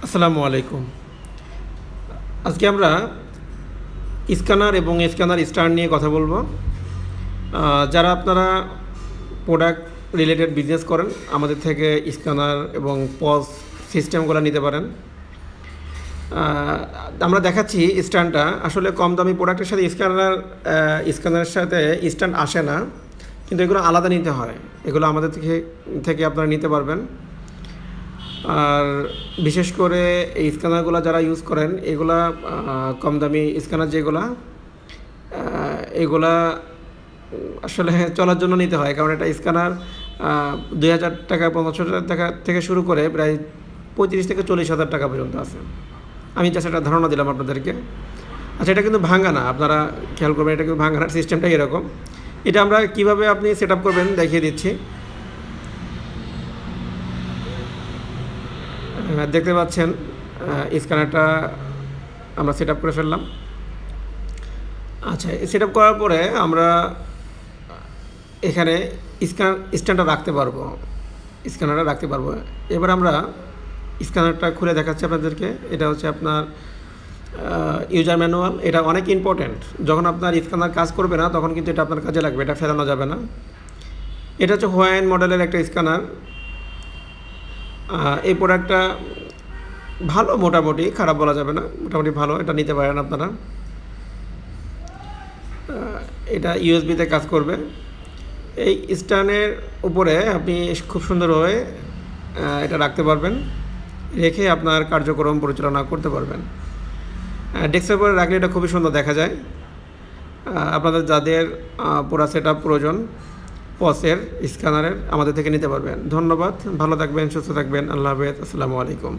আসসালামু আলাইকুম। আজকে আমরা স্ক্যানার এবং স্ক্যানার স্টার নিয়ে কথা বলবো। যারা আপনারা প্রোডাক্ট রিলেটেড বিজনেস করেন, আমাদের থেকে স্ক্যানার এবং পজ সিস্টেমগুলো নিতে পারেন। আমরা দেখাচ্ছি স্ট্যান্ডটা আসলে কম দামি প্রোডাক্টের সাথে স্ক্যানারের সাথে স্ট্যান্ড আসে না, কিন্তু এগুলো আলাদা নিতে হয়। এগুলো আমাদের থেকে আপনারা নিতে পারবেন। আর বিশেষ করে এই স্ক্যানারগুলো যারা ইউজ করেন, এগুলা কম দামি স্ক্যানার যেগুলা, এগুলা আসলে চলার জন্য নিতে হয়। কারণ একটা স্ক্যানার 2,000 টাকা 15,000 টাকা থেকে শুরু করে প্রায় 35,000 থেকে 40,000 টাকা পর্যন্ত আছে। আমি জাস্ট একটা ধারণা দিলাম আপনাদেরকে। আচ্ছা, এটা কিন্তু ভাঙা না, আপনারা খেয়াল করবেন, এটা কিন্তু ভাঙানোর সিস্টেমটাই এরকম। এটা আমরা কীভাবে আপনি সেট আপ করবেন দেখিয়ে দিচ্ছি। দেখতে পাচ্ছেন স্ক্যানারটা আমরা সেট আপ করে ফেললাম। আচ্ছা, সেট আপ করার পরে আমরা এখানে স্ট্যান্ডটা রাখতে পারবো, এবার আমরা স্ক্যানারটা খুলে দেখাচ্ছি আপনাদেরকে। এটা হচ্ছে আপনার ইউজার ম্যানুয়াল। এটা অনেক ইম্পর্ট্যান্ট। যখন আপনার স্ক্যানার কাজ করবে না, তখন কিন্তু এটা আপনার কাজে লাগবে, এটা ফেলানো যাবে না। এটা হচ্ছে হোয়াইন মডেলের একটা স্ক্যানার। এই প্রোডাক্টটা ভালো, মোটামুটি খারাপ বলা যাবে না, মোটামুটি ভালো। এটা নিতে পারেন আপনারা। এটা ইউএসবিতে কাজ করবে। এই স্ট্যান্ডের উপরে আপনি খুব সুন্দরভাবে এটা রাখতে পারবেন, রেখে আপনার কার্যক্রম পরিচালনা করতে পারবেন। ডেস্কের উপরে রাখলে এটা খুবই সুন্দর দেখা যায়। আপনাদের যাদের পুরা সেট আপ প্রয়োজন পসের, স্ক্যানারের, আমাদের থেকে নিতে পারবেন। ধন্যবাদ, ভালো থাকবেন, সুস্থ থাকবেন। আল্লাহ হাফেজ, আসসালামু আলাইকুম।